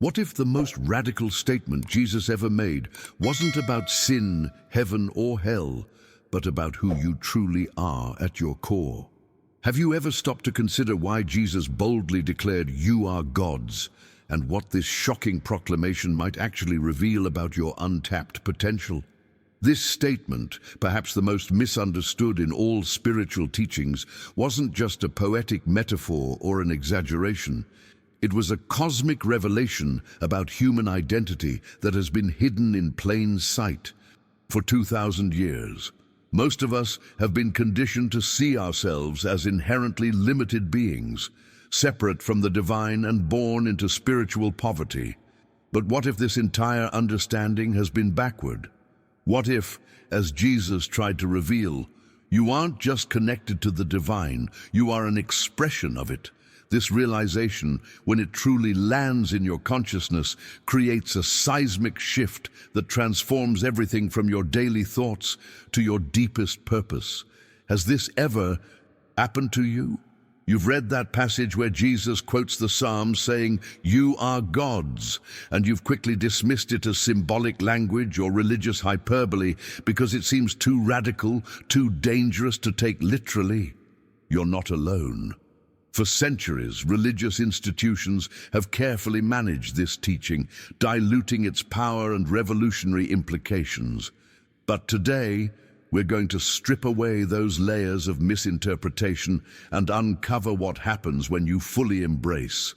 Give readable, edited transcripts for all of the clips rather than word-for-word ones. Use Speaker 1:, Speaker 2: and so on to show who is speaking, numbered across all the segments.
Speaker 1: What if the most radical statement Jesus ever made wasn't about sin, heaven, or hell, but about who you truly are at your core? Have you ever stopped to consider why Jesus boldly declared, "You are gods," and what this shocking proclamation might actually reveal about your untapped potential? This statement, perhaps the most misunderstood in all spiritual teachings, wasn't just a poetic metaphor or an exaggeration. It was a cosmic revelation about human identity that has been hidden in plain sight for 2,000 years. Most of us have been conditioned to see ourselves as inherently limited beings, separate from the divine and born into spiritual poverty. But what if this entire understanding has been backward? What if, as Jesus tried to reveal, you aren't just connected to the divine, you are an expression of it? This realization, when it truly lands in your consciousness, creates a seismic shift that transforms everything from your daily thoughts to your deepest purpose. Has this ever happened to you? You've read that passage where Jesus quotes the Psalms saying, "You are gods," and you've quickly dismissed it as symbolic language or religious hyperbole because it seems too radical, too dangerous to take literally. You're not alone. For centuries, religious institutions have carefully managed this teaching, diluting its power and revolutionary implications. But today, we're going to strip away those layers of misinterpretation and uncover what happens when you fully embrace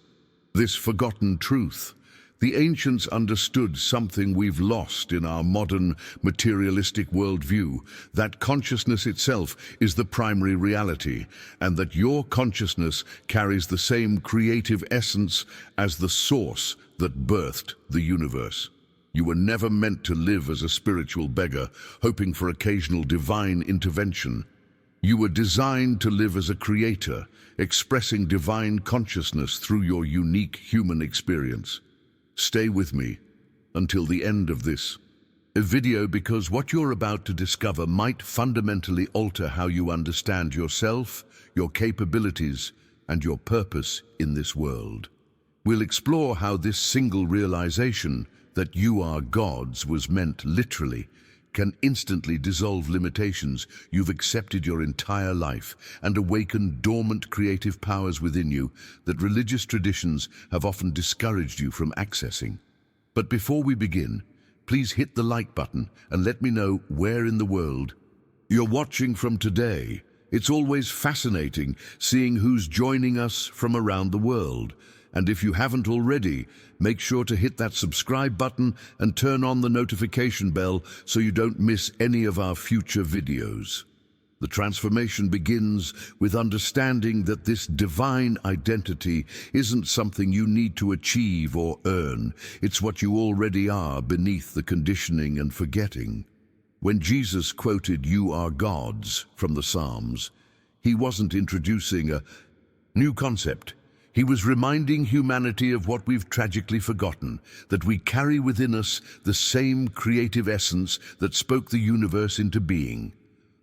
Speaker 1: this forgotten truth. The ancients understood something we've lost in our modern materialistic worldview, that consciousness itself is the primary reality, and that your consciousness carries the same creative essence as the source that birthed the universe. You were never meant to live as a spiritual beggar, hoping for occasional divine intervention. You were designed to live as a creator, expressing divine consciousness through your unique human experience. Stay with me until the end of this video, because what you're about to discover might fundamentally alter how you understand yourself, your capabilities, and your purpose in this world. We'll explore how this single realization that you are gods was meant literally can instantly dissolve limitations you've accepted your entire life and awaken dormant creative powers within you that religious traditions have often discouraged you from accessing. But before we begin, please hit the like button and let me know where in the world you're watching from today. It's always fascinating seeing who's joining us from around the world. And if you haven't already, make sure to hit that subscribe button and turn on the notification bell so you don't miss any of our future videos. The transformation begins with understanding that this divine identity isn't something you need to achieve or earn. It's what you already are beneath the conditioning and forgetting. When Jesus quoted "You are gods" from the Psalms, he wasn't introducing a new concept. He was reminding humanity of what we've tragically forgotten, that we carry within us the same creative essence that spoke the universe into being.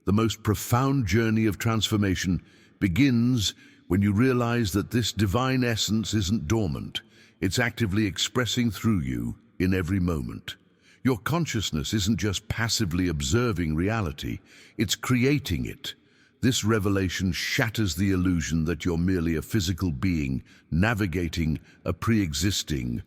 Speaker 1: The most profound journey of transformation begins when you realize that this divine essence isn't dormant. It's actively expressing through you in every moment. Your consciousness isn't just passively observing reality, it's creating it. This revelation shatters the illusion that you're merely a physical being navigating a pre-existing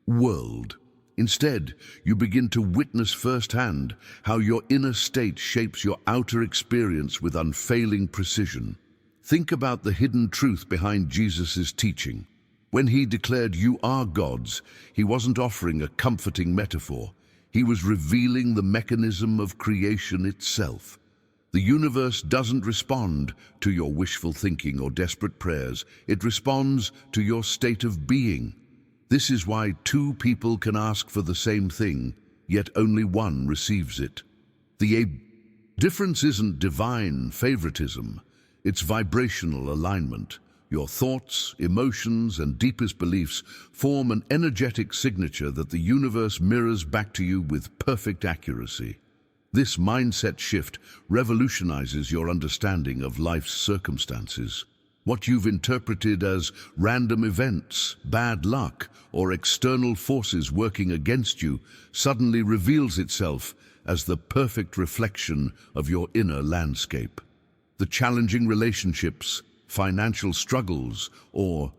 Speaker 1: world. Instead, you begin to witness firsthand how your inner state shapes your outer experience with unfailing precision. Think about the hidden truth behind Jesus' teaching. When he declared "You are gods," he wasn't offering a comforting metaphor. He was revealing the mechanism of creation itself. The universe doesn't respond to your wishful thinking or desperate prayers. It responds to your state of being. This is why two people can ask for the same thing, yet only one receives it. The difference isn't divine favoritism, it's vibrational alignment. Your thoughts, emotions, and deepest beliefs form an energetic signature that the universe mirrors back to you with perfect accuracy. This mindset shift revolutionizes your understanding of life's circumstances. What you've interpreted as random events, bad luck, or external forces working against you suddenly reveals itself as the perfect reflection of your inner landscape. The challenging relationships, financial struggles, or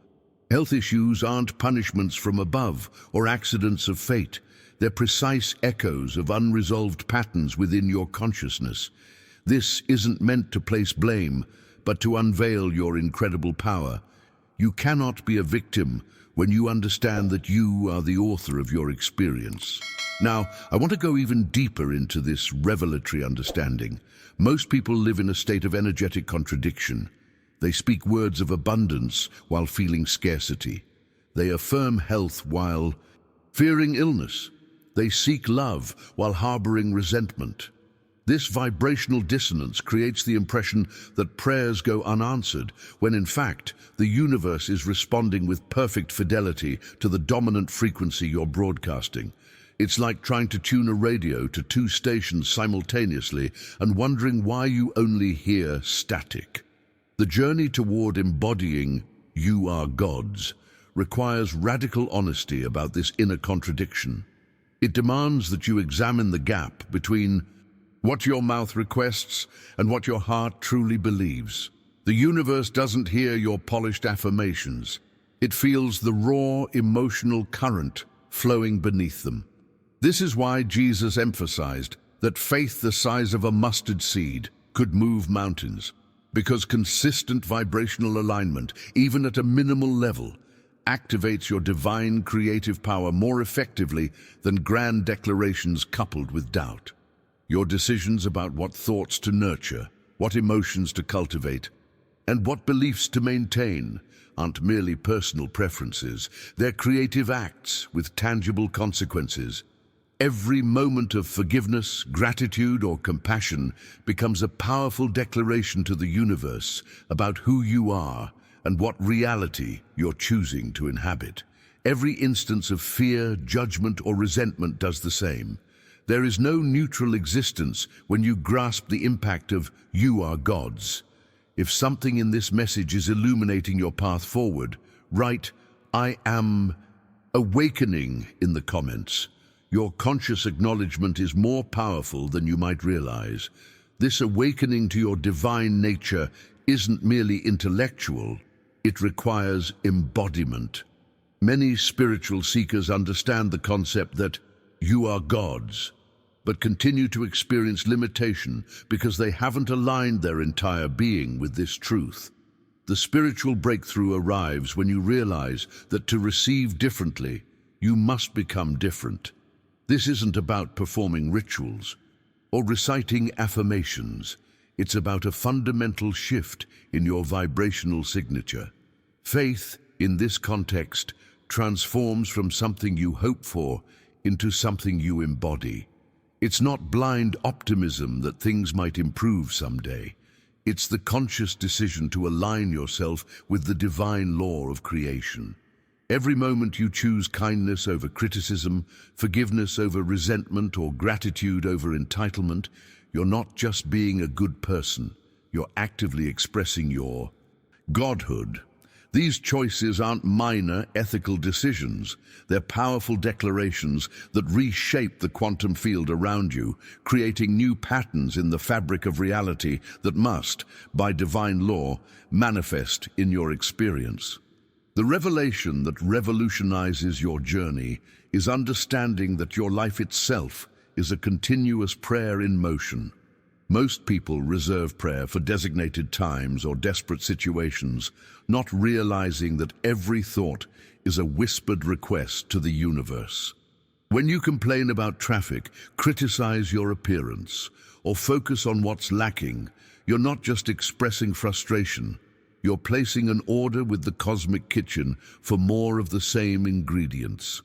Speaker 1: health issues aren't punishments from above or accidents of fate. They're precise echoes of unresolved patterns within your consciousness. This isn't meant to place blame, but to unveil your incredible power. You cannot be a victim when you understand that you are the author of your experience. Now, I want to go even deeper into this revelatory understanding. Most people live in a state of energetic contradiction. They speak words of abundance while feeling scarcity. They affirm health while fearing illness. They seek love while harboring resentment. This vibrational dissonance creates the impression that prayers go unanswered, when in fact, the universe is responding with perfect fidelity to the dominant frequency you're broadcasting. It's like trying to tune a radio to two stations simultaneously and wondering why you only hear static. The journey toward embodying "You are Gods" requires radical honesty about this inner contradiction. It demands that you examine the gap between what your mouth requests and what your heart truly believes. The universe doesn't hear your polished affirmations. It feels the raw emotional current flowing beneath them. This is why Jesus emphasized that faith the size of a mustard seed could move mountains, because consistent vibrational alignment, even at a minimal level, activates your divine creative power more effectively than grand declarations coupled with doubt. Your decisions about what thoughts to nurture, what emotions to cultivate, and what beliefs to maintain aren't merely personal preferences. They're creative acts with tangible consequences. Every moment of forgiveness, gratitude, or compassion becomes a powerful declaration to the universe about who you are and what reality you're choosing to inhabit. Every instance of fear, judgment, or resentment does the same. There is no neutral existence when you grasp the impact of "You are Gods." If something in this message is illuminating your path forward, write "I am awakening" in the comments. Your conscious acknowledgement is more powerful than you might realize. This awakening to your divine nature isn't merely intellectual, it requires embodiment. Many spiritual seekers understand the concept that "you are Gods," but continue to experience limitation because they haven't aligned their entire being with this truth. The spiritual breakthrough arrives when you realize that to receive differently, you must become different. This isn't about performing rituals or reciting affirmations. It's about a fundamental shift in your vibrational signature. Faith, in this context, transforms from something you hope for into something you embody. It's not blind optimism that things might improve someday. It's the conscious decision to align yourself with the divine law of creation. Every moment you choose kindness over criticism, forgiveness over resentment, or gratitude over entitlement, you're not just being a good person, you're actively expressing your godhood. These choices aren't minor ethical decisions. They're powerful declarations that reshape the quantum field around you, creating new patterns in the fabric of reality that must, by divine law, manifest in your experience. The revelation that revolutionizes your journey is understanding that your life itself is a continuous prayer in motion. Most people reserve prayer for designated times or desperate situations, not realizing that every thought is a whispered request to the universe. When you complain about traffic, criticize your appearance, or focus on what's lacking, you're not just expressing frustration. You're placing an order with the cosmic kitchen for more of the same ingredients.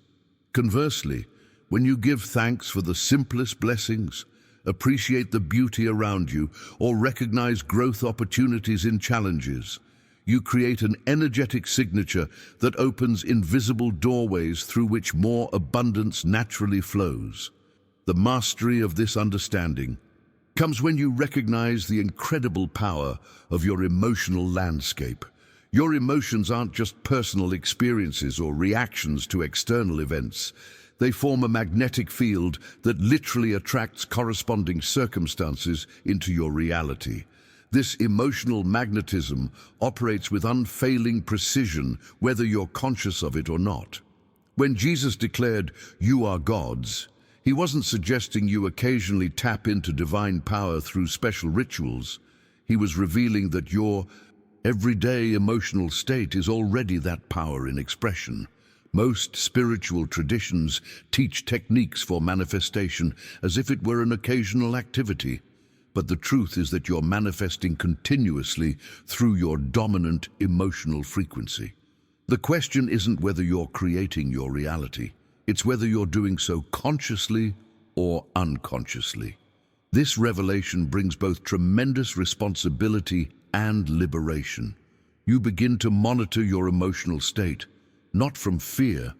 Speaker 1: Conversely, when you give thanks for the simplest blessings, appreciate the beauty around you, or recognize growth opportunities in challenges, you create an energetic signature that opens invisible doorways through which more abundance naturally flows. The mastery of this understanding comes when you recognize the incredible power of your emotional landscape. Your emotions aren't just personal experiences or reactions to external events. They form a magnetic field that literally attracts corresponding circumstances into your reality. This emotional magnetism operates with unfailing precision, whether you're conscious of it or not. When Jesus declared, "You are gods," he wasn't suggesting you occasionally tap into divine power through special rituals. He was revealing that your everyday emotional state is already that power in expression. Most spiritual traditions teach techniques for manifestation as if it were an occasional activity. But the truth is that you're manifesting continuously through your dominant emotional frequency. The question isn't whether you're creating your reality. It's whether you're doing so consciously or unconsciously. This revelation brings both tremendous responsibility and liberation. You begin to monitor your emotional state, not from fear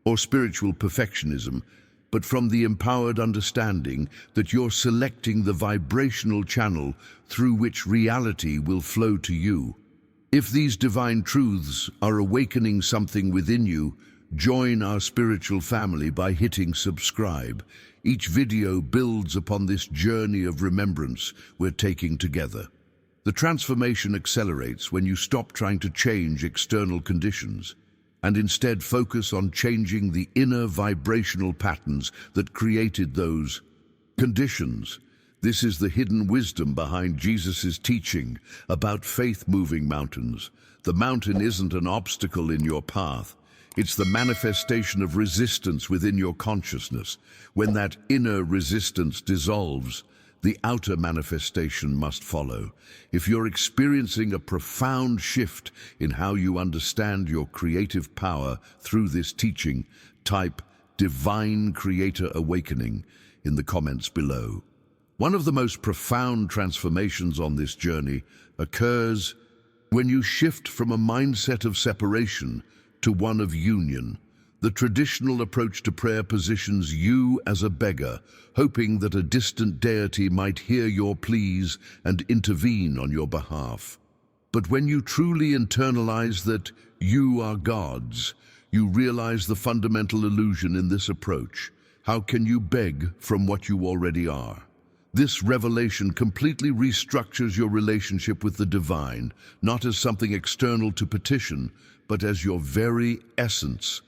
Speaker 1: or spiritual perfectionism, but from the empowered understanding that you're selecting the vibrational channel through which reality will flow to you. If these divine truths are awakening something within you, join our spiritual family by hitting subscribe. Each video builds upon this journey of remembrance we're taking together. The transformation accelerates when you stop trying to change external conditions and instead focus on changing the inner vibrational patterns that created those conditions. This is the hidden wisdom behind Jesus' teaching about faith moving mountains. The mountain isn't an obstacle in your path. It's the manifestation of resistance within your consciousness. When that inner resistance dissolves, the outer manifestation must follow. If you're experiencing a profound shift in how you understand your creative power through this teaching, type Divine Creator Awakening in the comments below. One of the most profound transformations on this journey occurs when you shift from a mindset of separation to one of union. The traditional approach to prayer positions you as a beggar, hoping that a distant deity might hear your pleas and intervene on your behalf. But when you truly internalize that you are gods, you realize the fundamental illusion in this approach. How can you beg from what you already are? This revelation completely restructures your relationship with the divine, not as something external to petition, but as your very essence,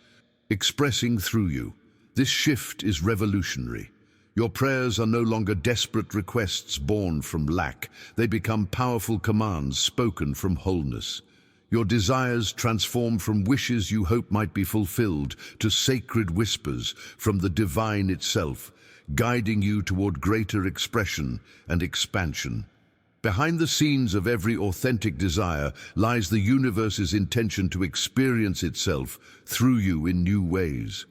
Speaker 1: expressing through you. This shift is revolutionary. Your prayers are no longer desperate requests born from lack. They become powerful commands spoken from wholeness. Your desires transform from wishes you hope might be fulfilled to sacred whispers from the divine itself, guiding you toward greater expression and expansion. Behind the scenes of every authentic desire lies the universe's intention to experience itself through you in new ways.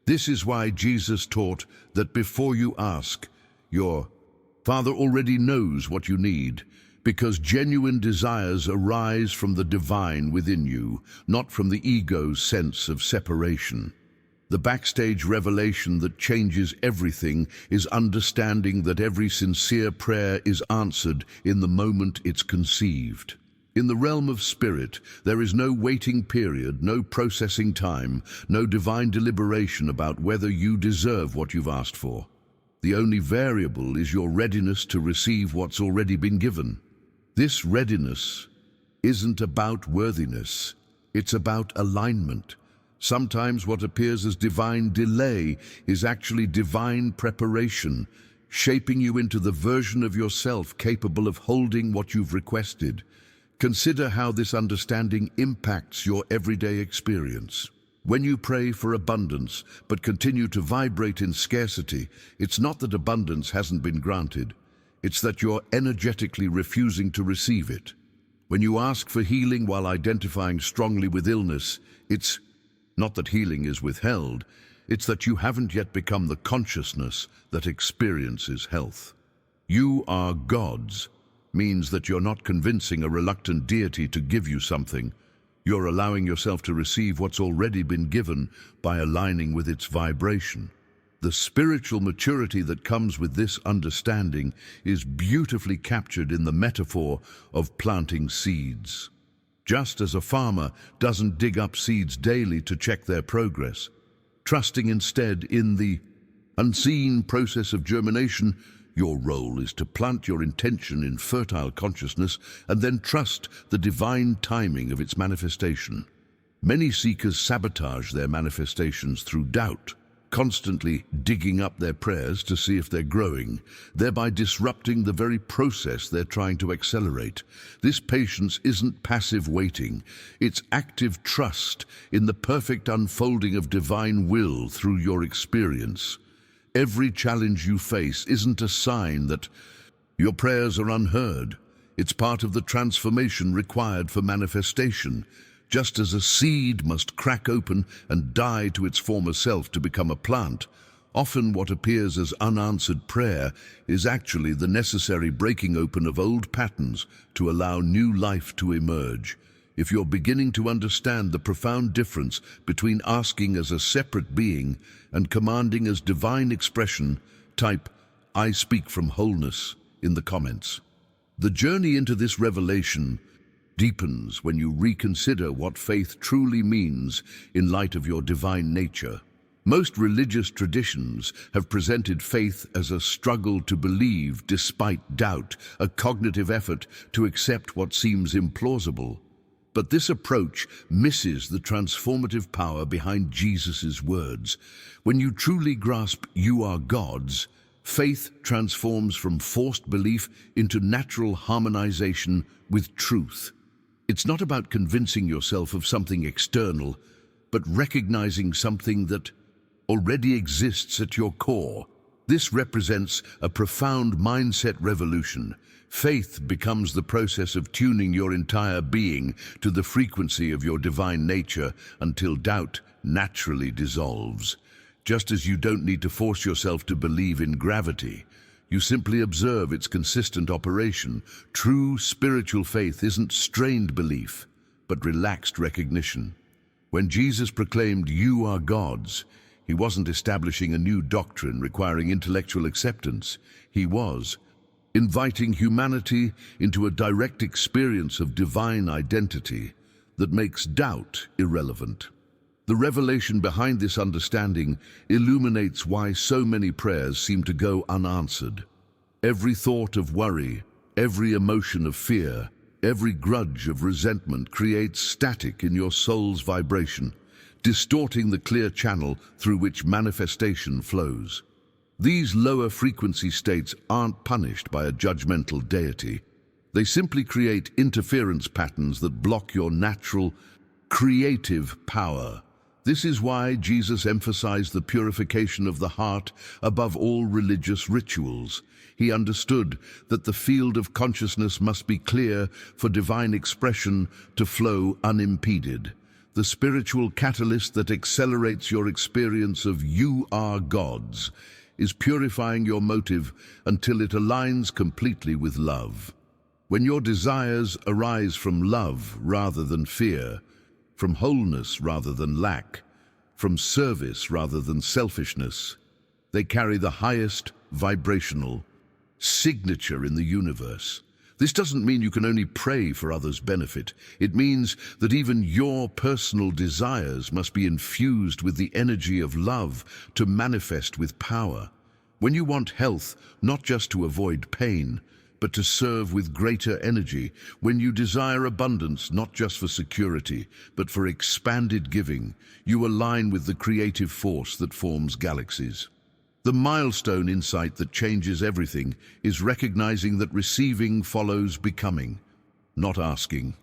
Speaker 1: This is why Jesus taught that before you ask, your Father already knows what you need, because genuine desires arise from the divine within you, not from the ego's sense of separation. The backstage revelation that changes everything is understanding that every sincere prayer is answered in the moment it's conceived. In the realm of spirit, there is no waiting period, no processing time, no divine deliberation about whether you deserve what you've asked for. The only variable is your readiness to receive what's already been given. This readiness isn't about worthiness, it's about alignment. Sometimes what appears as divine delay is actually divine preparation, shaping you into the version of yourself capable of holding what you've requested. Consider how this understanding impacts your everyday experience. When you pray for abundance but continue to vibrate in scarcity, it's not that abundance hasn't been granted. It's that you're energetically refusing to receive it. When you ask for healing while identifying strongly with illness, it's not that healing is withheld, it's that you haven't yet become the consciousness that experiences health. You are gods means that you're not convincing a reluctant deity to give you something. You're allowing yourself to receive what's already been given by aligning with its vibration. The spiritual maturity that comes with this understanding is beautifully captured in the metaphor of planting seeds. Just as a farmer doesn't dig up seeds daily to check their progress, trusting instead in the unseen process of germination, your role is to plant your intention in fertile consciousness and then trust the divine timing of its manifestation. Many seekers sabotage their manifestations through doubt, constantly digging up their prayers to see if they're growing, thereby disrupting the very process they're trying to accelerate. This patience isn't passive waiting, it's active trust in the perfect unfolding of divine will through your experience. Every challenge you face isn't a sign that your prayers are unheard. It's part of the transformation required for manifestation. Just as a seed must crack open and die to its former self to become a plant, often what appears as unanswered prayer is actually the necessary breaking open of old patterns to allow new life to emerge. If you're beginning to understand the profound difference between asking as a separate being and commanding as divine expression, type "I speak from wholeness" in the comments. The journey into this revelation deepens when you reconsider what faith truly means in light of your divine nature. Most religious traditions have presented faith as a struggle to believe despite doubt, a cognitive effort to accept what seems implausible. But this approach misses the transformative power behind Jesus' words. When you truly grasp "you are God's," faith transforms from forced belief into natural harmonization with truth. It's not about convincing yourself of something external, but recognizing something that already exists at your core. This represents a profound mindset revolution. Faith becomes the process of tuning your entire being to the frequency of your divine nature until doubt naturally dissolves. Just as you don't need to force yourself to believe in gravity, you simply observe its consistent operation. True spiritual faith isn't strained belief, but relaxed recognition. When Jesus proclaimed "you are God's," he wasn't establishing a new doctrine requiring intellectual acceptance. He was inviting humanity into a direct experience of divine identity that makes doubt irrelevant. The revelation behind this understanding illuminates why so many prayers seem to go unanswered. Every thought of worry, every emotion of fear, every grudge of resentment creates static in your soul's vibration, distorting the clear channel through which manifestation flows. These lower frequency states aren't punished by a judgmental deity. They simply create interference patterns that block your natural, creative power. This is why Jesus emphasized the purification of the heart above all religious rituals. He understood that the field of consciousness must be clear for divine expression to flow unimpeded. The spiritual catalyst that accelerates your experience of "you are God's" is purifying your motive until it aligns completely with love. When your desires arise from love rather than fear, from wholeness rather than lack, from service rather than selfishness, they carry the highest vibrational signature in the universe. This doesn't mean you can only pray for others' benefit. It means that even your personal desires must be infused with the energy of love to manifest with power. When you want health, not just to avoid pain, but to serve with greater energy. When you desire abundance, not just for security, but for expanded giving, you align with the creative force that forms galaxies. The milestone insight that changes everything is recognizing that receiving follows becoming, not asking.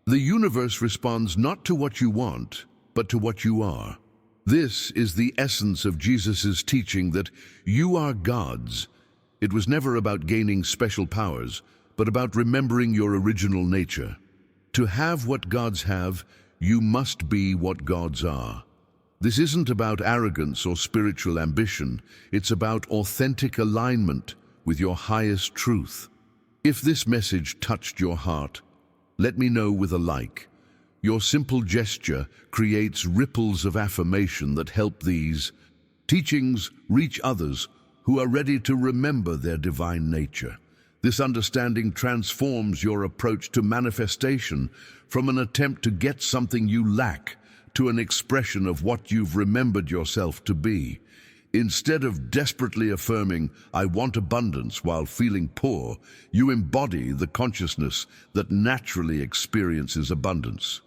Speaker 1: The universe responds not to what you want, but to what you are. This is the essence of Jesus' teaching that "you are God's." It was never about gaining special powers, but about remembering your original nature. To have what gods have, you must be what gods are. This isn't about arrogance or spiritual ambition. It's about authentic alignment with your highest truth. If this message touched your heart, let me know with a like. Your simple gesture creates ripples of affirmation that help these teachings reach others who are ready to remember their divine nature. This understanding transforms your approach to manifestation from an attempt to get something you lack to an expression of what you've remembered yourself to be. Instead of desperately affirming, "I want abundance," while feeling poor, you embody the consciousness that naturally experiences abundance.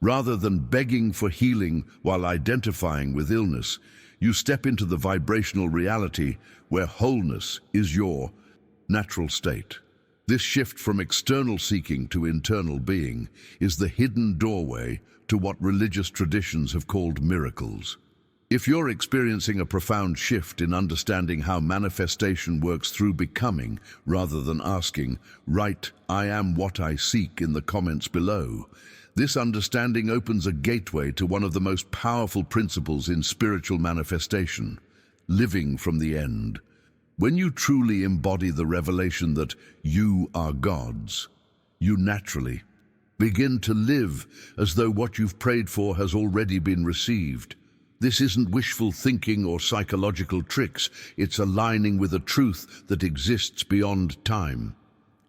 Speaker 1: Rather than begging for healing while identifying with illness, you step into the vibrational reality where wholeness is your natural state. This shift from external seeking to internal being is the hidden doorway to what religious traditions have called miracles. If you're experiencing a profound shift in understanding how manifestation works through becoming rather than asking, "Write, I am what I seek," in the comments below, this understanding opens a gateway to one of the most powerful principles in spiritual manifestation: living from the end. When you truly embody the revelation that you are gods, you naturally begin to live as though what you've prayed for has already been received. This isn't wishful thinking or psychological tricks, it's aligning with a truth that exists beyond time.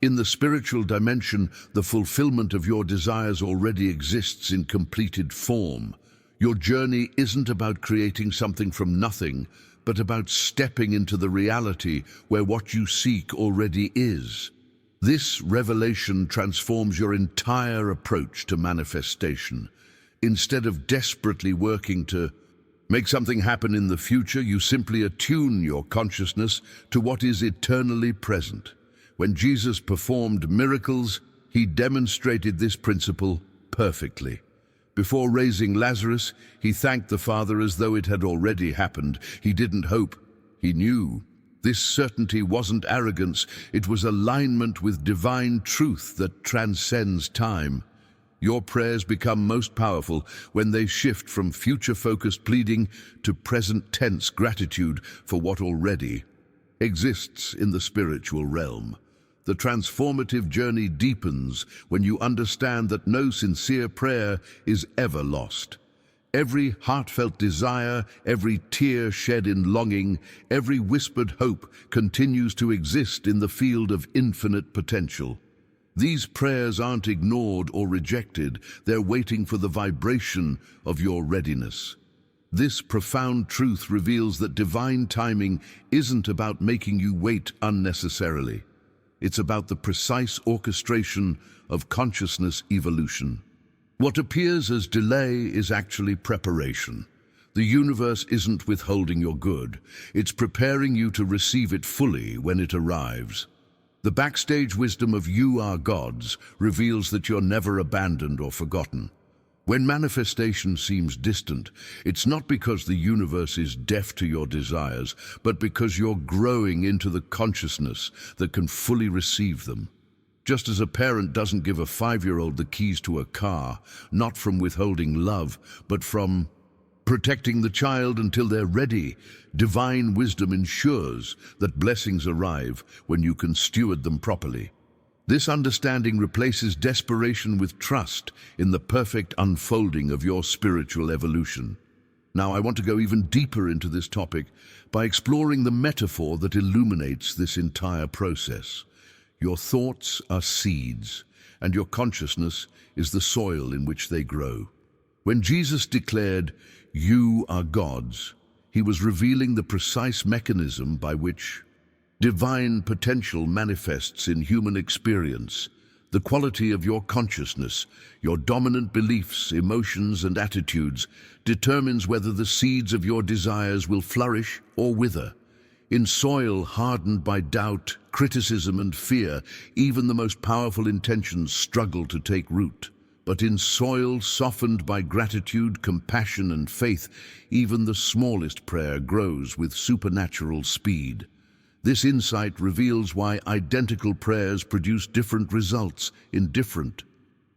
Speaker 1: In the spiritual dimension, the fulfillment of your desires already exists in completed form. Your journey isn't about creating something from nothing, but about stepping into the reality where what you seek already is. This revelation transforms your entire approach to manifestation. Instead of desperately working to make something happen in the future, you simply attune your consciousness to what is eternally present. When Jesus performed miracles, he demonstrated this principle perfectly. Before raising Lazarus, he thanked the Father as though it had already happened. He didn't hope, he knew. This certainty wasn't arrogance, it was alignment with divine truth that transcends time. Your prayers become most powerful when they shift from future-focused pleading to present-tense gratitude for what already exists in the spiritual realm. The transformative journey deepens when you understand that no sincere prayer is ever lost. Every heartfelt desire, every tear shed in longing, every whispered hope continues to exist in the field of infinite potential. These prayers aren't ignored or rejected, they're waiting for the vibration of your readiness. This profound truth reveals that divine timing isn't about making you wait unnecessarily. It's about the precise orchestration of consciousness evolution. What appears as delay is actually preparation. The universe isn't withholding your good, it's preparing you to receive it fully when it arrives. The backstage wisdom of "You Are Gods" reveals that you're never abandoned or forgotten. When manifestation seems distant, it's not because the universe is deaf to your desires, but because you're growing into the consciousness that can fully receive them. Just as a parent doesn't give a 5-year-old the keys to a car, not from withholding love, but from protecting the child until they're ready, divine wisdom ensures that blessings arrive when you can steward them properly. This understanding replaces desperation with trust in the perfect unfolding of your spiritual evolution. Now, I want to go even deeper into this topic by exploring the metaphor that illuminates this entire process. Your thoughts are seeds, and your consciousness is the soil in which they grow. When Jesus declared, "You are gods," he was revealing the precise mechanism by which divine potential manifests in human experience. The quality of your consciousness, your dominant beliefs, emotions, and attitudes determines whether the seeds of your desires will flourish or wither. In soil hardened by doubt, criticism, and fear, even the most powerful intentions struggle to take root. But in soil softened by gratitude, compassion, and faith, even the smallest prayer grows with supernatural speed. This insight reveals why identical prayers produce different results in different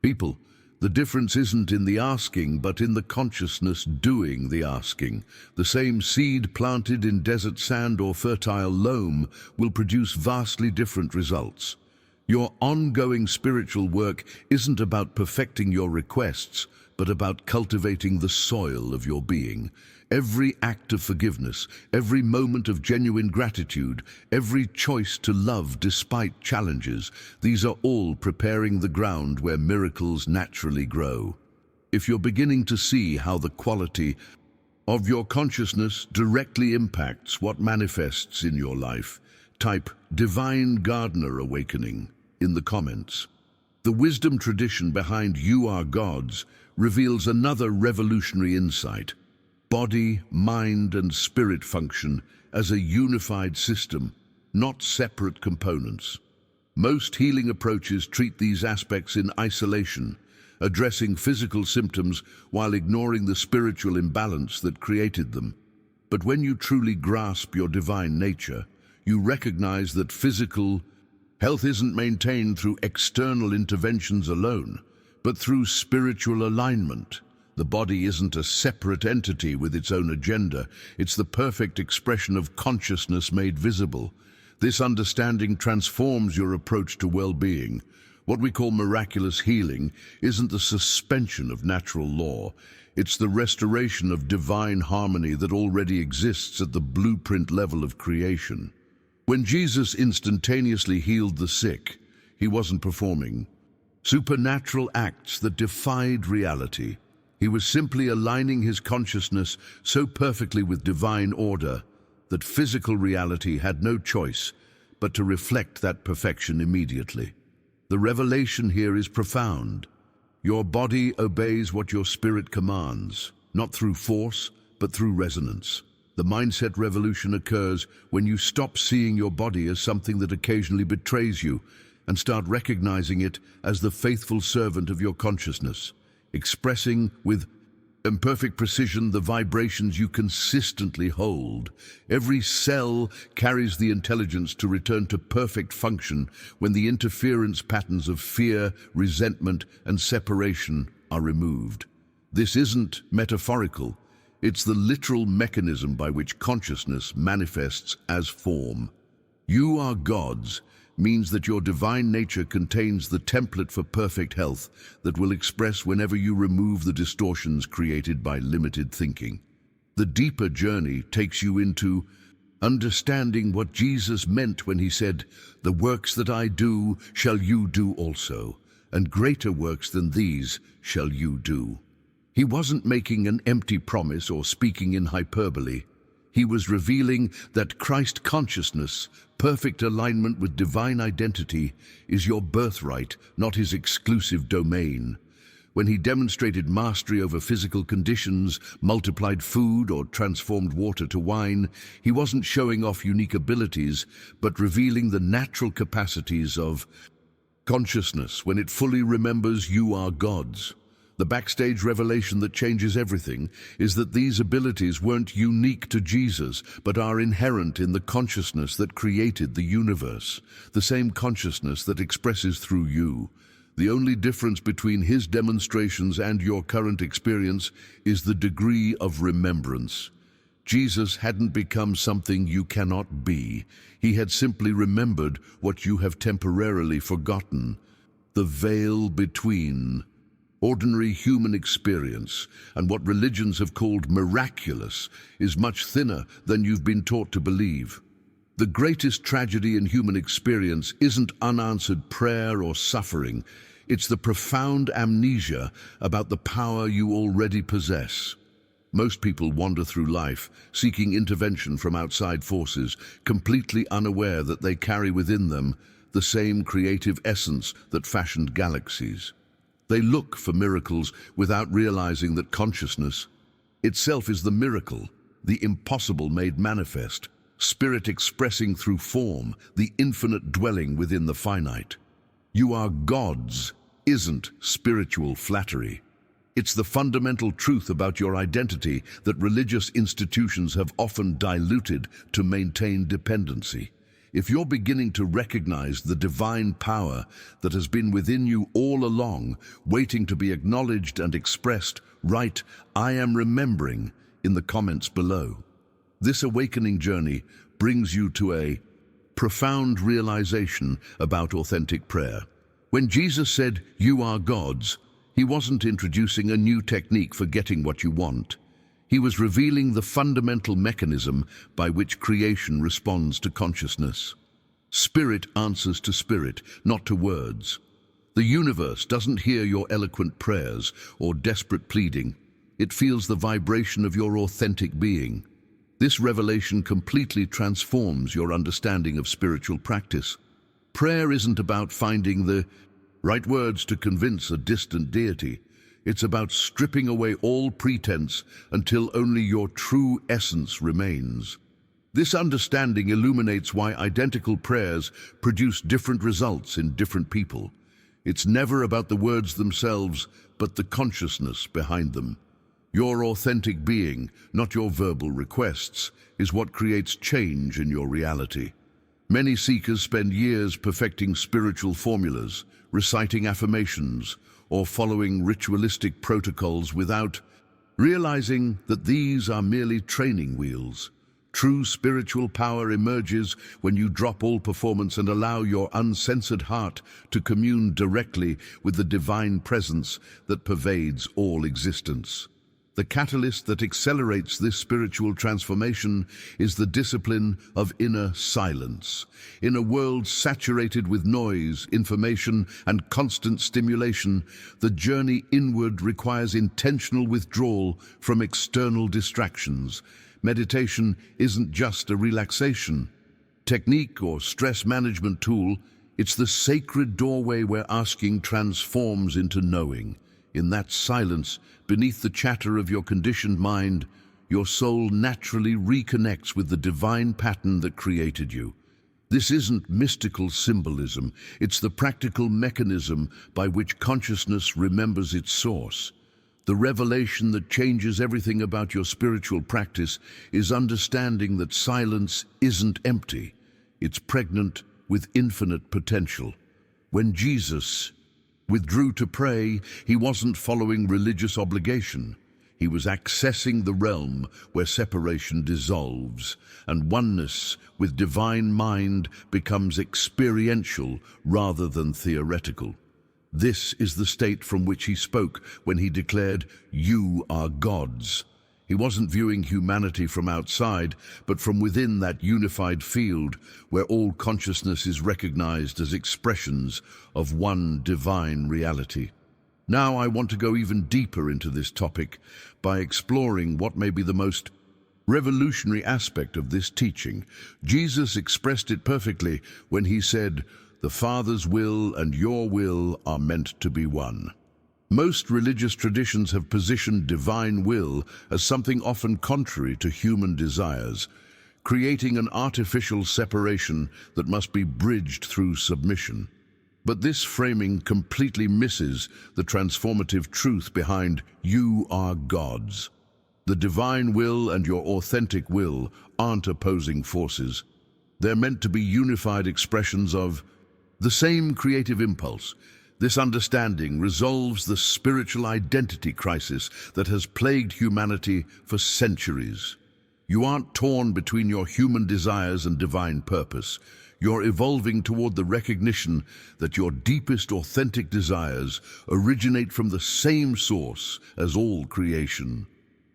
Speaker 1: people. The difference isn't in the asking, but in the consciousness doing the asking. The same seed planted in desert sand or fertile loam will produce vastly different results. Your ongoing spiritual work isn't about perfecting your requests, but about cultivating the soil of your being. Every act of forgiveness, every moment of genuine gratitude, every choice to love despite challenges, these are all preparing the ground where miracles naturally grow. If you're beginning to see how the quality of your consciousness directly impacts what manifests in your life, type Divine Gardener Awakening in the comments. The wisdom tradition behind You Are Gods reveals another revolutionary insight. Body, mind, and spirit function as a unified system, not separate components. Most healing approaches treat these aspects in isolation, addressing physical symptoms while ignoring the spiritual imbalance that created them. But when you truly grasp your divine nature, you recognize that physical health isn't maintained through external interventions alone, but through spiritual alignment. The body isn't a separate entity with its own agenda. It's the perfect expression of consciousness made visible. This understanding transforms your approach to well-being. What we call miraculous healing isn't the suspension of natural law. It's the restoration of divine harmony that already exists at the blueprint level of creation. When Jesus instantaneously healed the sick, he wasn't performing supernatural acts that defied reality. He was simply aligning his consciousness so perfectly with divine order that physical reality had no choice but to reflect that perfection immediately. The revelation here is profound. Your body obeys what your spirit commands, not through force, but through resonance. The mindset revolution occurs when you stop seeing your body as something that occasionally betrays you and start recognizing it as the faithful servant of your consciousness, expressing with imperfect precision the vibrations you consistently hold. Every cell carries the intelligence to return to perfect function when the interference patterns of fear, resentment, and separation are removed. This isn't metaphorical. It's the literal mechanism by which consciousness manifests as form. You are gods means that your divine nature contains the template for perfect health that will express whenever you remove the distortions created by limited thinking. The deeper journey takes you into understanding what Jesus meant when he said, "The works that I do shall you do also, and greater works than these shall you do." He wasn't making an empty promise or speaking in hyperbole. He was revealing that Christ consciousness, perfect alignment with divine identity, is your birthright, not his exclusive domain. When he demonstrated mastery over physical conditions, multiplied food, or transformed water to wine, he wasn't showing off unique abilities, but revealing the natural capacities of consciousness when it fully remembers you are gods. The backstage revelation that changes everything is that these abilities weren't unique to Jesus, but are inherent in the consciousness that created the universe, the same consciousness that expresses through you. The only difference between his demonstrations and your current experience is the degree of remembrance. Jesus hadn't become something you cannot be. He had simply remembered what you have temporarily forgotten. The veil between ordinary human experience and what religions have called miraculous is much thinner than you've been taught to believe. The greatest tragedy in human experience isn't unanswered prayer or suffering. It's the profound amnesia about the power you already possess. Most people wander through life seeking intervention from outside forces, completely unaware that they carry within them the same creative essence that fashioned galaxies. They look for miracles without realizing that consciousness itself is the miracle, the impossible made manifest, spirit expressing through form, the infinite dwelling within the finite. You are gods isn't spiritual flattery. It's the fundamental truth about your identity that religious institutions have often diluted to maintain dependency. If you're beginning to recognize the divine power that has been within you all along, waiting to be acknowledged and expressed, write, "I am remembering," in the comments below. This awakening journey brings you to a profound realization about authentic prayer. When Jesus said, "You are gods," he wasn't introducing a new technique for getting what you want. He was revealing the fundamental mechanism by which creation responds to consciousness. Spirit answers to spirit, not to words. The universe doesn't hear your eloquent prayers or desperate pleading. It feels the vibration of your authentic being. This revelation completely transforms your understanding of spiritual practice. Prayer isn't about finding the right words to convince a distant deity. It's about stripping away all pretense until only your true essence remains. This understanding illuminates why identical prayers produce different results in different people. It's never about the words themselves, but the consciousness behind them. Your authentic being, not your verbal requests, is what creates change in your reality. Many seekers spend years perfecting spiritual formulas, reciting affirmations, or following ritualistic protocols without realizing that these are merely training wheels. True spiritual power emerges when you drop all performance and allow your uncensored heart to commune directly with the divine presence that pervades all existence. The catalyst that accelerates this spiritual transformation is the discipline of inner silence. In a world saturated with noise, information, and constant stimulation, the journey inward requires intentional withdrawal from external distractions. Meditation isn't just a relaxation technique or stress management tool. It's the sacred doorway where asking transforms into knowing. In that silence, beneath the chatter of your conditioned mind, your soul naturally reconnects with the divine pattern that created you. This isn't mystical symbolism, it's the practical mechanism by which consciousness remembers its source. The revelation that changes everything about your spiritual practice is understanding that silence isn't empty, it's pregnant with infinite potential. When Jesus withdrew to pray, he wasn't following religious obligation. He was accessing the realm where separation dissolves and oneness with divine mind becomes experiential rather than theoretical. This is the state from which he spoke when he declared, "You are gods." He wasn't viewing humanity from outside, but from within that unified field where all consciousness is recognized as expressions of one divine reality. Now I want to go even deeper into this topic by exploring what may be the most revolutionary aspect of this teaching. Jesus expressed it perfectly when he said, "The Father's will and your will are meant to be one." Most religious traditions have positioned divine will as something often contrary to human desires, creating an artificial separation that must be bridged through submission. But this framing completely misses the transformative truth behind "you are gods." The divine will and your authentic will aren't opposing forces. They're meant to be unified expressions of the same creative impulse. This understanding resolves the spiritual identity crisis that has plagued humanity for centuries. You aren't torn between your human desires and divine purpose. You're evolving toward the recognition that your deepest authentic desires originate from the same source as all creation.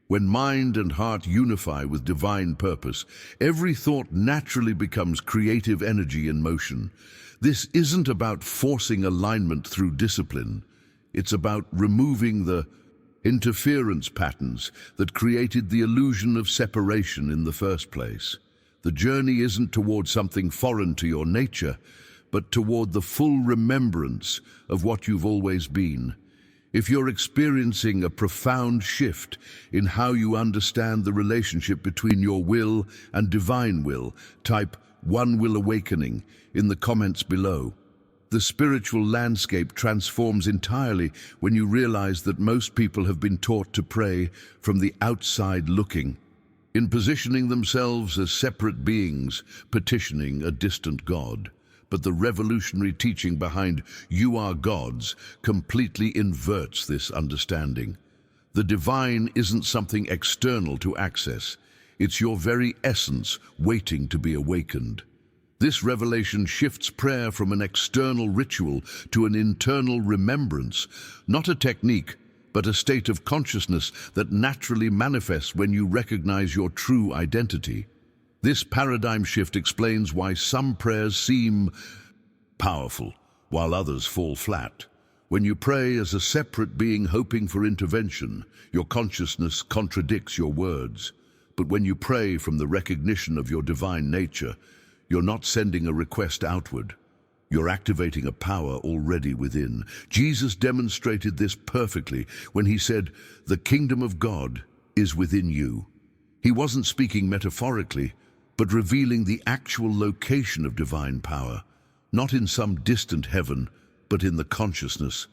Speaker 1: When mind and heart unify with divine purpose, every thought naturally becomes creative energy in motion. This isn't about forcing alignment through discipline. It's about removing the interference patterns that created the illusion of separation in the first place. The journey isn't toward something foreign to your nature, but toward the full remembrance of what you've always been. If you're experiencing a profound shift in how you understand the relationship between your will and divine will, type "One Will Awakening" in the comments below. The spiritual landscape transforms entirely when you realize that most people have been taught to pray from the outside looking, in positioning themselves as separate beings, petitioning a distant God. But the revolutionary teaching behind "You Are Gods" completely inverts this understanding. The divine isn't something external to access. It's your very essence waiting to be awakened. This revelation shifts prayer from an external ritual to an internal remembrance, not a technique, but a state of consciousness that naturally manifests when you recognize your true identity. This paradigm shift explains why some prayers seem powerful, while others fall flat. When you pray as a separate being hoping for intervention, your consciousness contradicts your words. But when you pray from the recognition of your divine nature, you're not sending a request outward. You're activating a power already within. Jesus demonstrated this perfectly when he said, "The kingdom of God is within you." He wasn't speaking metaphorically, but revealing the actual location of divine power, not in some distant heaven, but in the consciousness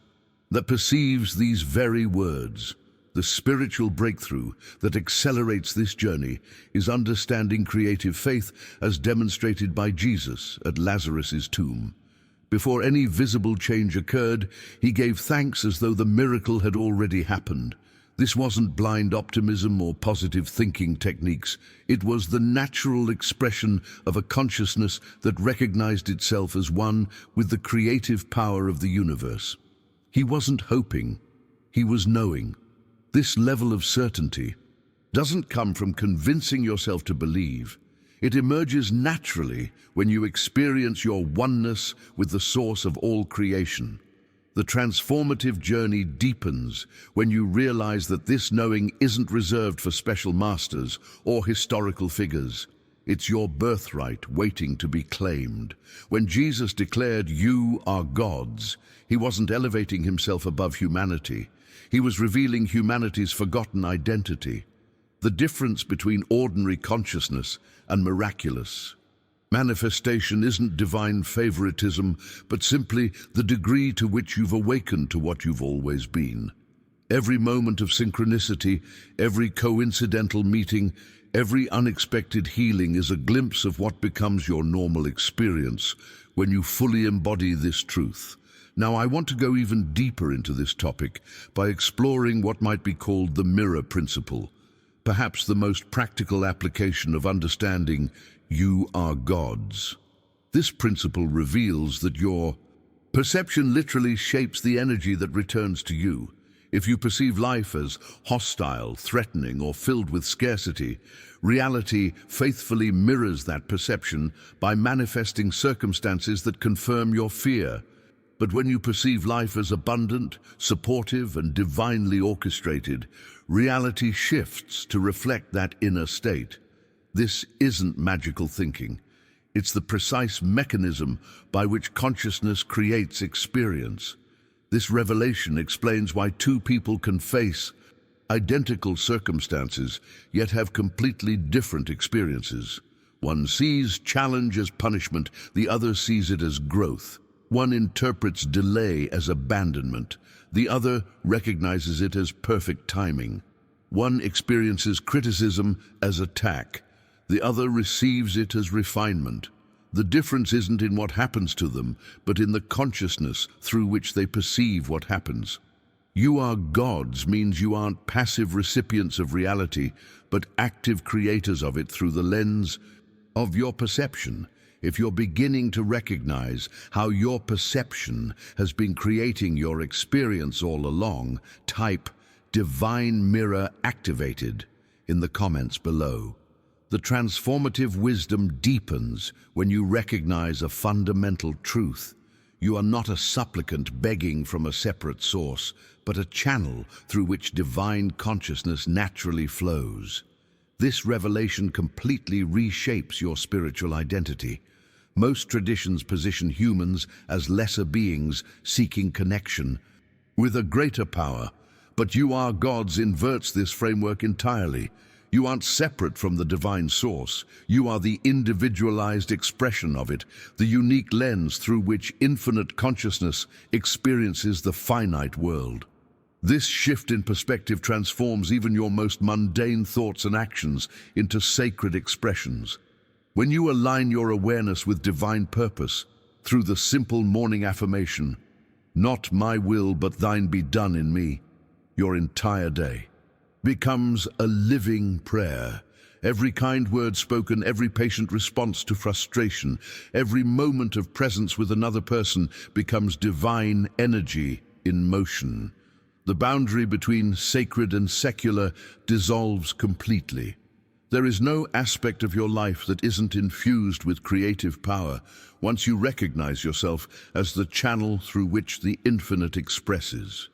Speaker 1: that perceives these very words. The spiritual breakthrough that accelerates this journey is understanding creative faith as demonstrated by Jesus at Lazarus's tomb. Before any visible change occurred, he gave thanks as though the miracle had already happened. This wasn't blind optimism or positive thinking techniques. It was the natural expression of a consciousness that recognized itself as one with the creative power of the universe. He wasn't hoping, he was knowing. This level of certainty doesn't come from convincing yourself to believe. It emerges naturally when you experience your oneness with the source of all creation. The transformative journey deepens when you realize that this knowing isn't reserved for special masters or historical figures. It's your birthright waiting to be claimed. When Jesus declared, "You are gods," he wasn't elevating himself above humanity. He was revealing humanity's forgotten identity, the difference between ordinary consciousness and miraculous. Manifestation isn't divine favoritism, but simply the degree to which you've awakened to what you've always been. Every moment of synchronicity, every coincidental meeting, every unexpected healing is a glimpse of what becomes your normal experience when you fully embody this truth. Now, I want to go even deeper into this topic by exploring what might be called the mirror principle, perhaps the most practical application of understanding you are gods. This principle reveals that your perception literally shapes the energy that returns to you. If you perceive life as hostile, threatening, or filled with scarcity, reality faithfully mirrors that perception by manifesting circumstances that confirm your fear. But when you perceive life as abundant, supportive, and divinely orchestrated, reality shifts to reflect that inner state. This isn't magical thinking. It's the precise mechanism by which consciousness creates experience. This revelation explains why two people can face identical circumstances, yet have completely different experiences. One sees challenge as punishment, the other sees it as growth. One interprets delay as abandonment, the other recognizes it as perfect timing. One experiences criticism as attack, the other receives it as refinement. The difference isn't in what happens to them, but in the consciousness through which they perceive what happens. You are gods means you aren't passive recipients of reality, but active creators of it through the lens of your perception. If you're beginning to recognize how your perception has been creating your experience all along, type "Divine Mirror Activated" in the comments below. The transformative wisdom deepens when you recognize a fundamental truth. You are not a supplicant begging from a separate source, but a channel through which divine consciousness naturally flows. This revelation completely reshapes your spiritual identity. Most traditions position humans as lesser beings seeking connection with a greater power, but You Are Gods inverts this framework entirely. You aren't separate from the divine source. You are the individualized expression of it, the unique lens through which infinite consciousness experiences the finite world. This shift in perspective transforms even your most mundane thoughts and actions into sacred expressions. When you align your awareness with divine purpose through the simple morning affirmation, "Not my will but thine be done in me," your entire day becomes a living prayer. Every kind word spoken, every patient response to frustration, every moment of presence with another person becomes divine energy in motion. The boundary between sacred and secular dissolves completely. There is no aspect of your life that isn't infused with creative power once you recognize yourself as the channel through which the infinite expresses.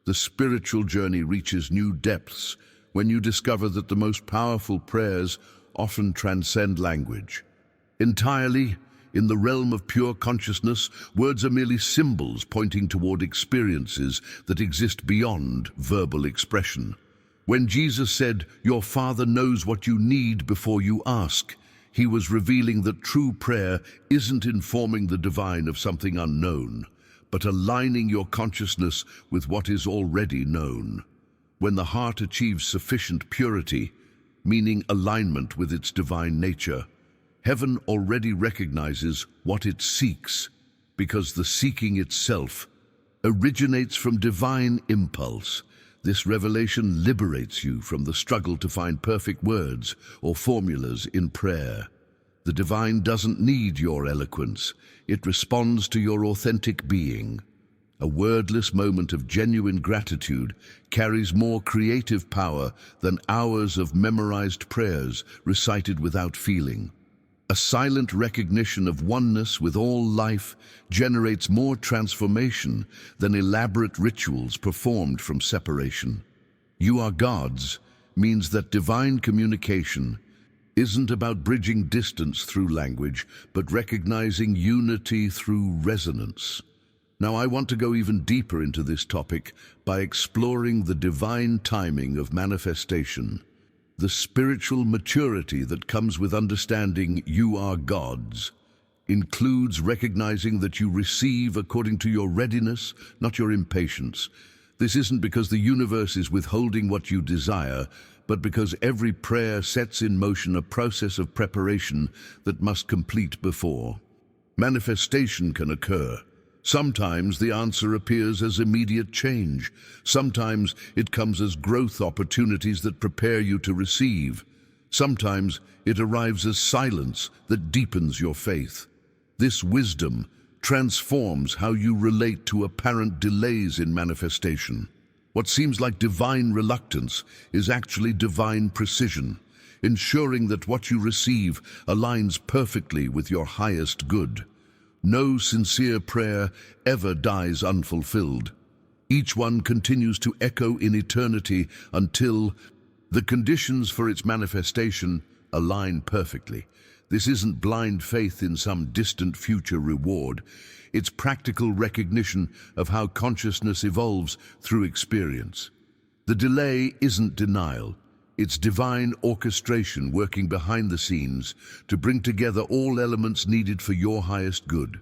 Speaker 1: The spiritual journey reaches new depths when you discover that the most powerful prayers often transcend language. Entirely, in the realm of pure consciousness, words are merely symbols pointing toward experiences that exist beyond verbal expression. When Jesus said, "Your Father knows what you need before you ask," he was revealing that true prayer isn't informing the divine of something unknown, but aligning your consciousness with what is already known. When the heart achieves sufficient purity, meaning alignment with its divine nature, heaven already recognizes what it seeks, because the seeking itself originates from divine impulse. This revelation liberates you from the struggle to find perfect words or formulas in prayer. The divine doesn't need your eloquence. It responds to your authentic being. A wordless moment of genuine gratitude carries more creative power than hours of memorized prayers recited without feeling. A silent recognition of oneness with all life generates more transformation than elaborate rituals performed from separation. "You are Gods" means that divine communication isn't about bridging distance through language, but recognizing unity through resonance. Now, I want to go even deeper into this topic by exploring the divine timing of manifestation. The spiritual maturity that comes with understanding you are Gods includes recognizing that you receive according to your readiness, not your impatience. This isn't because the universe is withholding what you desire, but because every prayer sets in motion a process of preparation that must complete before manifestation can occur. Sometimes the answer appears as immediate change. Sometimes it comes as growth opportunities that prepare you to receive. Sometimes it arrives as silence that deepens your faith. This wisdom transforms how you relate to apparent delays in manifestation. What seems like divine reluctance is actually divine precision, ensuring that what you receive aligns perfectly with your highest good. No sincere prayer ever dies unfulfilled. Each one continues to echo in eternity until the conditions for its manifestation align perfectly. This isn't blind faith in some distant future reward. It's practical recognition of how consciousness evolves through experience. The delay isn't denial. It's divine orchestration working behind the scenes to bring together all elements needed for your highest good.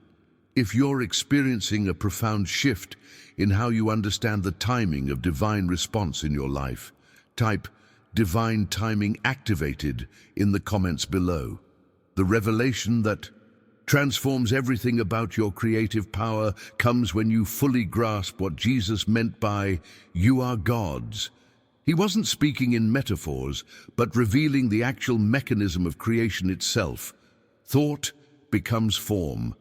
Speaker 1: If you're experiencing a profound shift in how you understand the timing of divine response in your life, type "divine timing activated" in the comments below. The revelation that transforms everything about your creative power comes when you fully grasp what Jesus meant by "you are Gods." He wasn't speaking in metaphors, but revealing the actual mechanism of creation itself. Thought becomes form.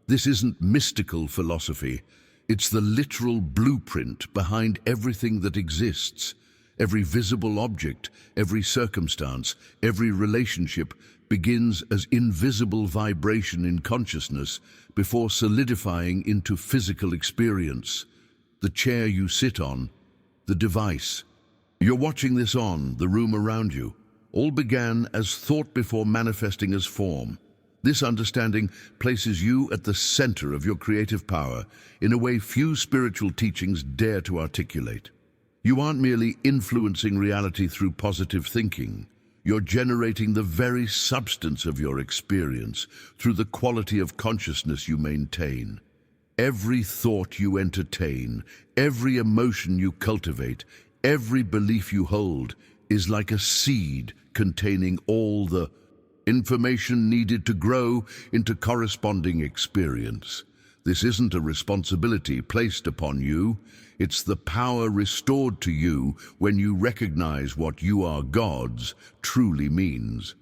Speaker 1: This isn't mystical philosophy. It's the literal blueprint behind everything that exists. Every visible object, every circumstance, every relationship begins as invisible vibration in consciousness before solidifying into physical experience. The chair you sit on, the device you're watching this on, the room around you, all began as thought before manifesting as form. This understanding places you at the center of your creative power in a way few spiritual teachings dare to articulate. You aren't merely influencing reality through positive thinking. You're generating the very substance of your experience through the quality of consciousness you maintain. Every thought you entertain, every emotion you cultivate, every belief you hold is like a seed containing all the information needed to grow into corresponding experience. This isn't a responsibility placed upon you. It's the power restored to you when you recognize what "you are Gods" truly means.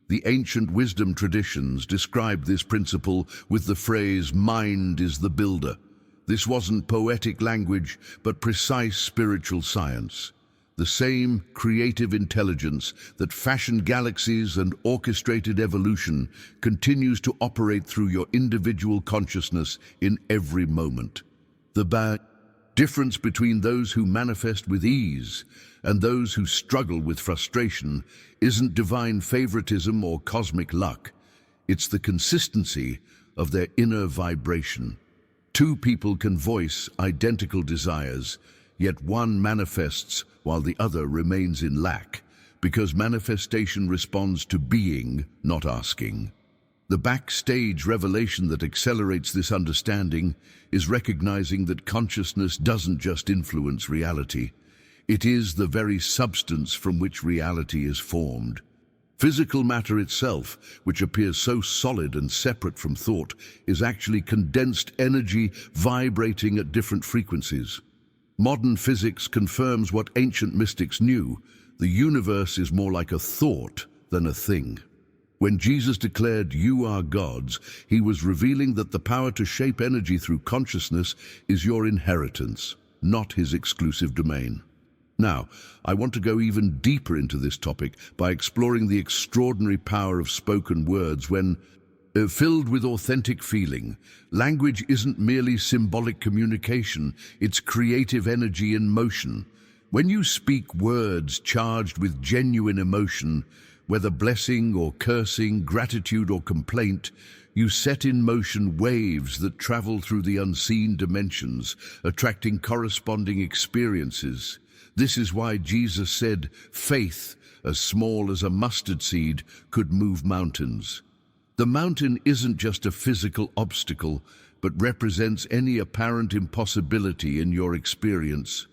Speaker 1: The ancient wisdom traditions describe this principle with the phrase "mind is the builder." This wasn't poetic language, but precise spiritual science. The same creative intelligence that fashioned galaxies and orchestrated evolution continues to operate through your individual consciousness in every moment. The difference between those who manifest with ease and those who struggle with frustration isn't divine favoritism or cosmic luck. It's the consistency of their inner vibration. Two people can voice identical desires, yet one manifests while the other remains in lack, because manifestation responds to being, not asking. The backstage revelation that accelerates this understanding is recognizing that consciousness doesn't just influence reality. It is the very substance from which reality is formed. Physical matter itself, which appears so solid and separate from thought, is actually condensed energy vibrating at different frequencies. Modern physics confirms what ancient mystics knew: the universe is more like a thought than a thing. When Jesus declared, "You are gods," he was revealing that the power to shape energy through consciousness is your inheritance, not his exclusive domain. Now, I want to go even deeper into this topic by exploring the extraordinary power of spoken words when filled with authentic feeling. Language isn't merely symbolic communication, it's creative energy in motion. When you speak words charged with genuine emotion, whether blessing or cursing, gratitude or complaint, you set in motion waves that travel through the unseen dimensions, attracting corresponding experiences. This is why Jesus said, "Faith, as small as a mustard seed, could move mountains." The mountain isn't just a physical obstacle, but represents any apparent impossibility in your experience.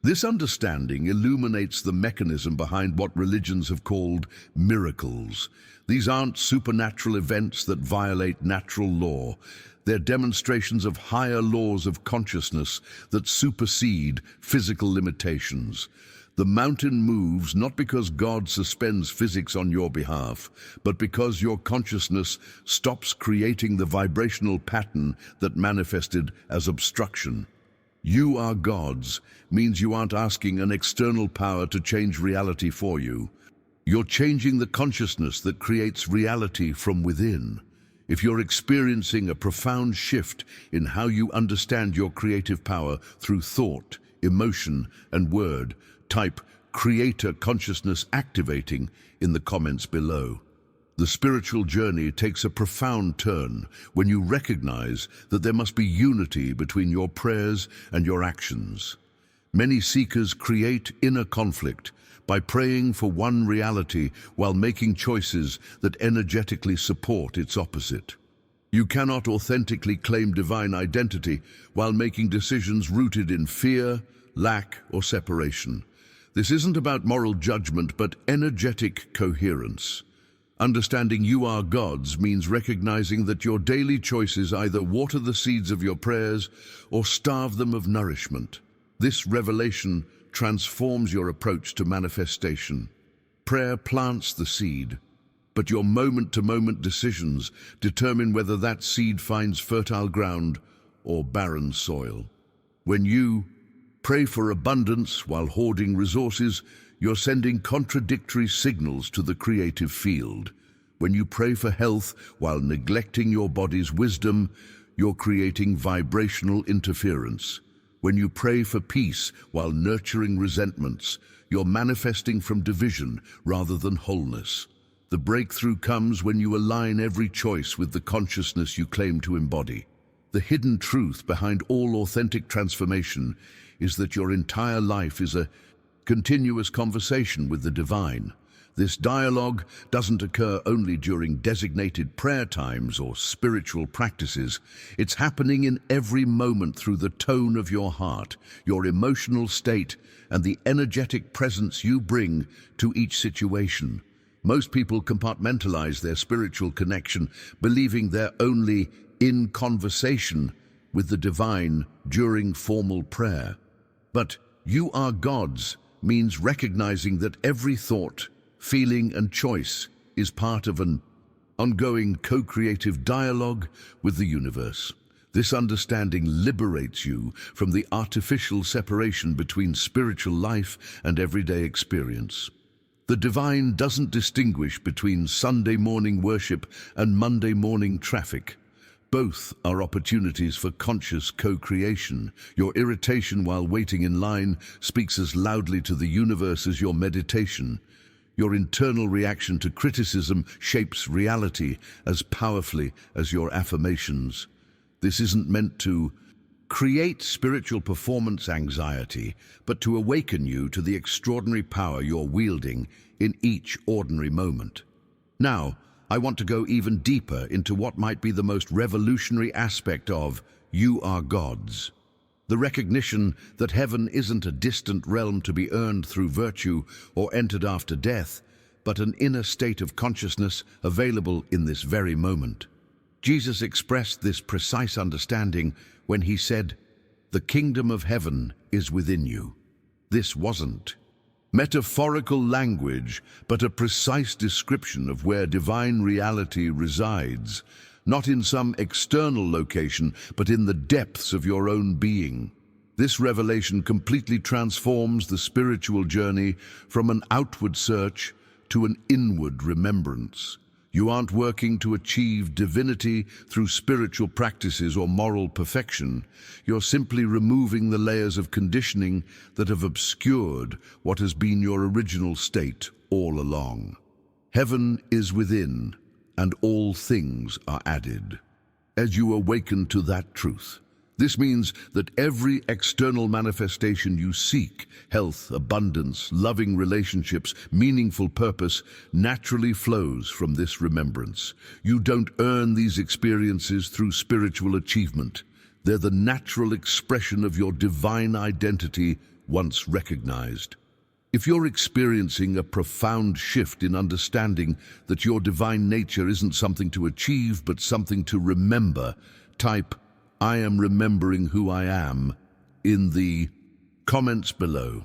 Speaker 1: This understanding illuminates the mechanism behind what religions have called miracles. These aren't supernatural events that violate natural law. They're demonstrations of higher laws of consciousness that supersede physical limitations. The mountain moves not because God suspends physics on your behalf, but because your consciousness stops creating the vibrational pattern that manifested as obstruction. "You are gods" means you aren't asking an external power to change reality for you. You're changing the consciousness that creates reality from within. If you're experiencing a profound shift in how you understand your creative power through thought, emotion, and word, type "Creator Consciousness Activating" in the comments below. The spiritual journey takes a profound turn when you recognize that there must be unity between your prayers and your actions. Many seekers create inner conflict by praying for one reality while making choices that energetically support its opposite. You cannot authentically claim divine identity while making decisions rooted in fear, lack, or separation. This isn't about moral judgment, but energetic coherence. Understanding you are gods means recognizing that your daily choices either water the seeds of your prayers or starve them of nourishment. This revelation transforms your approach to manifestation. Prayer plants the seed, but your moment-to-moment decisions determine whether that seed finds fertile ground or barren soil. When you pray for abundance while hoarding resources, you're sending contradictory signals to the creative field. When you pray for health while neglecting your body's wisdom, you're creating vibrational interference. When you pray for peace while nurturing resentments, you're manifesting from division rather than wholeness. The breakthrough comes when you align every choice with the consciousness you claim to embody. The hidden truth behind all authentic transformation is that your entire life is a continuous conversation with the divine. This dialogue doesn't occur only during designated prayer times or spiritual practices. It's happening in every moment through the tone of your heart, your emotional state, and the energetic presence you bring to each situation. Most people compartmentalize their spiritual connection, believing they're only in conversation with the divine during formal prayer. But "you are gods" means recognizing that every thought, feeling, and choice is part of an ongoing co-creative dialogue with the universe. This understanding liberates you from the artificial separation between spiritual life and everyday experience. The divine doesn't distinguish between Sunday morning worship and Monday morning traffic. Both are opportunities for conscious co-creation. Your irritation while waiting in line speaks as loudly to the universe as your meditation. Your internal reaction to criticism shapes reality as powerfully as your affirmations. This isn't meant to create spiritual performance anxiety, but to awaken you to the extraordinary power you're wielding in each ordinary moment. Now, I want to go even deeper into what might be the most revolutionary aspect of You Are Gods. The recognition that heaven isn't a distant realm to be earned through virtue or entered after death, but an inner state of consciousness available in this very moment. Jesus expressed this precise understanding when he said, "The kingdom of heaven is within you." This wasn't metaphorical language, but a precise description of where divine reality resides, not in some external location, but in the depths of your own being. This revelation completely transforms the spiritual journey from an outward search to an inward remembrance. You aren't working to achieve divinity through spiritual practices or moral perfection. You're simply removing the layers of conditioning that have obscured what has been your original state all along. Heaven is within, and all things are added. As you awaken to that truth, this means that every external manifestation you seek, health, abundance, loving relationships, meaningful purpose, naturally flows from this remembrance. You don't earn these experiences through spiritual achievement. They're the natural expression of your divine identity once recognized. If you're experiencing a profound shift in understanding that your divine nature isn't something to achieve but something to remember, type "I am remembering who I am" in the comments below.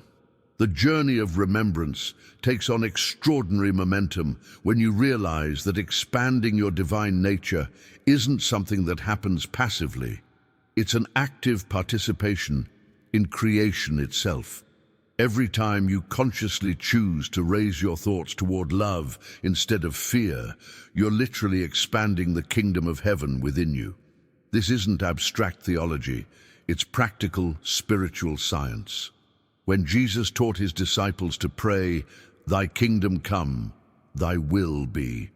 Speaker 1: The journey of remembrance takes on extraordinary momentum when you realize that expanding your divine nature isn't something that happens passively. It's an active participation in creation itself. Every time you consciously choose to raise your thoughts toward love instead of fear, you're literally expanding the kingdom of heaven within you. This isn't abstract theology, it's practical spiritual science. When Jesus taught his disciples to pray, "Thy kingdom come, thy will be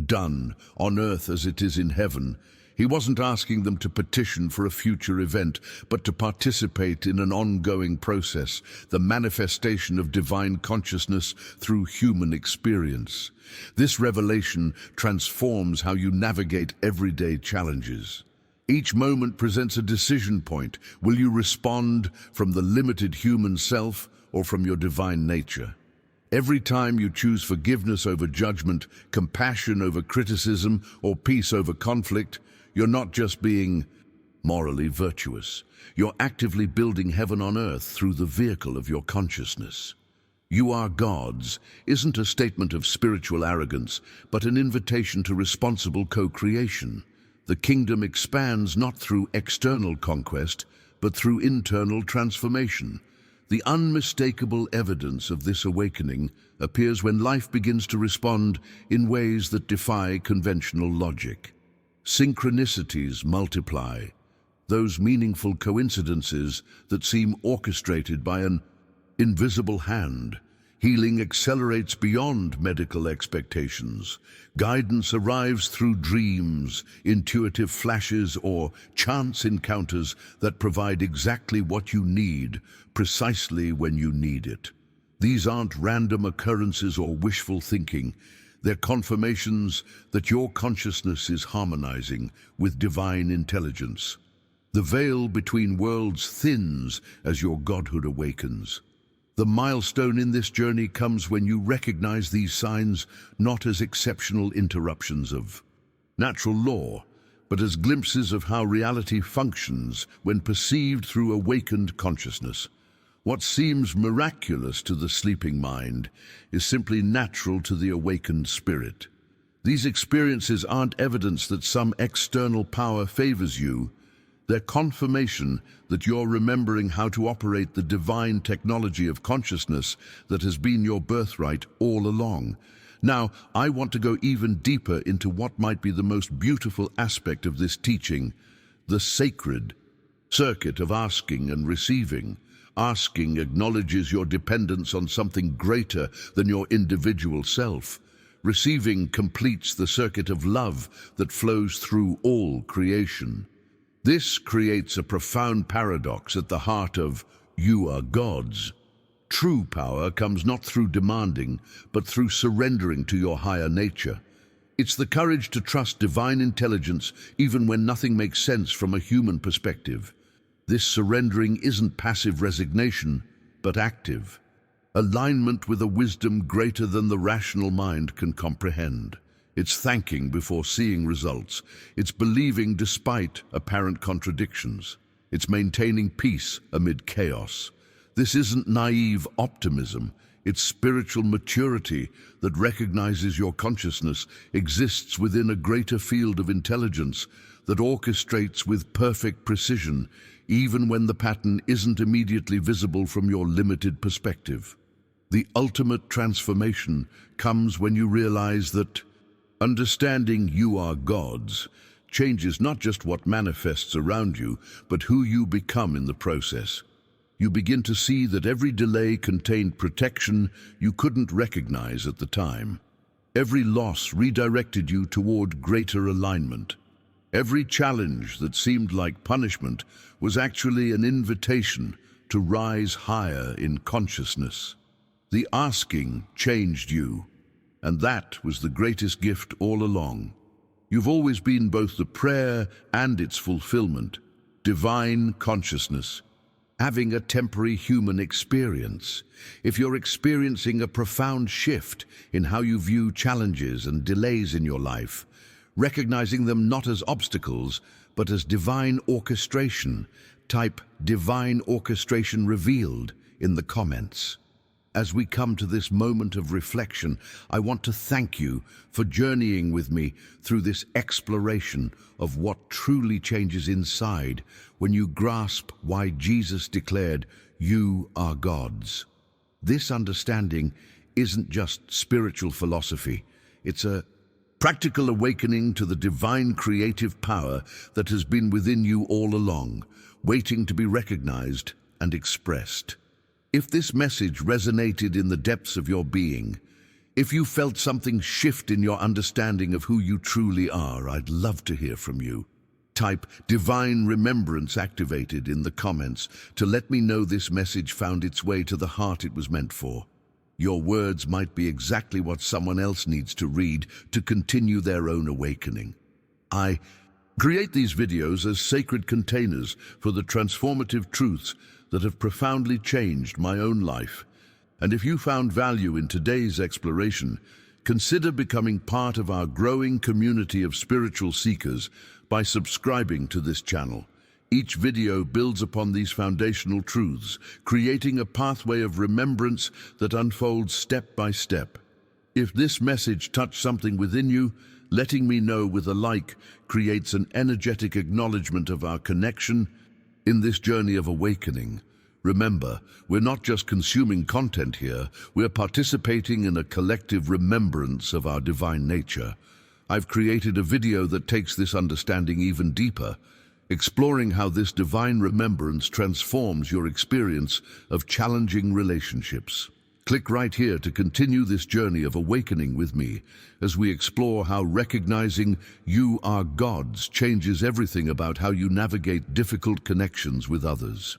Speaker 1: done on earth as it is in heaven," he wasn't asking them to petition for a future event, but to participate in an ongoing process, the manifestation of divine consciousness through human experience. This revelation transforms how you navigate everyday challenges. Each moment presents a decision point. Will you respond from the limited human self or from your divine nature? Every time you choose forgiveness over judgment, compassion over criticism, or peace over conflict, you're not just being morally virtuous. You're actively building heaven on earth through the vehicle of your consciousness. You Are Gods isn't a statement of spiritual arrogance, but an invitation to responsible co-creation. The kingdom expands not through external conquest, but through internal transformation. The unmistakable evidence of this awakening appears when life begins to respond in ways that defy conventional logic. Synchronicities multiply, those meaningful coincidences that seem orchestrated by an invisible hand. Healing accelerates beyond medical expectations. Guidance arrives through dreams, intuitive flashes, or chance encounters that provide exactly what you need, precisely when you need it. These aren't random occurrences or wishful thinking. They're confirmations that your consciousness is harmonizing with divine intelligence. The veil between worlds thins as your godhood awakens. The milestone in this journey comes when you recognize these signs not as exceptional interruptions of natural law, but as glimpses of how reality functions when perceived through awakened consciousness. What seems miraculous to the sleeping mind is simply natural to the awakened spirit. These experiences aren't evidence that some external power favors you. They're confirmation that you're remembering how to operate the divine technology of consciousness that has been your birthright all along. Now, I want to go even deeper into what might be the most beautiful aspect of this teaching, the sacred circuit of asking and receiving. Asking acknowledges your dependence on something greater than your individual self. Receiving completes the circuit of love that flows through all creation. This creates a profound paradox at the heart of "You are Gods." True power comes not through demanding, but through surrendering to your higher nature. It's the courage to trust divine intelligence even when nothing makes sense from a human perspective. This surrendering isn't passive resignation, but active. Alignment with a wisdom greater than the rational mind can comprehend. It's thanking before seeing results. It's believing despite apparent contradictions. It's maintaining peace amid chaos. This isn't naive optimism. It's spiritual maturity that recognizes your consciousness exists within a greater field of intelligence that orchestrates with perfect precision, even when the pattern isn't immediately visible from your limited perspective. The ultimate transformation comes when you realize that understanding you are Gods changes not just what manifests around you, but who you become in the process. You begin to see that every delay contained protection you couldn't recognize at the time. Every loss redirected you toward greater alignment. Every challenge that seemed like punishment was actually an invitation to rise higher in consciousness. The asking changed you, and that was the greatest gift all along. You've always been both the prayer and its fulfillment, divine consciousness, having a temporary human experience. If you're experiencing a profound shift in how you view challenges and delays in your life, recognizing them not as obstacles, but as divine orchestration, type "divine orchestration revealed" in the comments. As we come to this moment of reflection, I want to thank you for journeying with me through this exploration of what truly changes inside when you grasp why Jesus declared, "You are Gods." This understanding isn't just spiritual philosophy. It's a practical awakening to the divine creative power that has been within you all along, waiting to be recognized and expressed. If this message resonated in the depths of your being, if you felt something shift in your understanding of who you truly are, I'd love to hear from you. Type "divine remembrance activated" in the comments to let me know this message found its way to the heart it was meant for. Your words might be exactly what someone else needs to read to continue their own awakening. I create these videos as sacred containers for the transformative truths that have profoundly changed my own life. And if you found value in today's exploration, consider becoming part of our growing community of spiritual seekers by subscribing to this channel. Each video builds upon these foundational truths, creating a pathway of remembrance that unfolds step by step. If this message touched something within you, letting me know with a like creates an energetic acknowledgement of our connection in this journey of awakening. Remember, we're not just consuming content here, we're participating in a collective remembrance of our divine nature. I've created a video that takes this understanding even deeper, exploring how this divine remembrance transforms your experience of challenging relationships. Click right here to continue this journey of awakening with me as we explore how recognizing you are Gods changes everything about how you navigate difficult connections with others.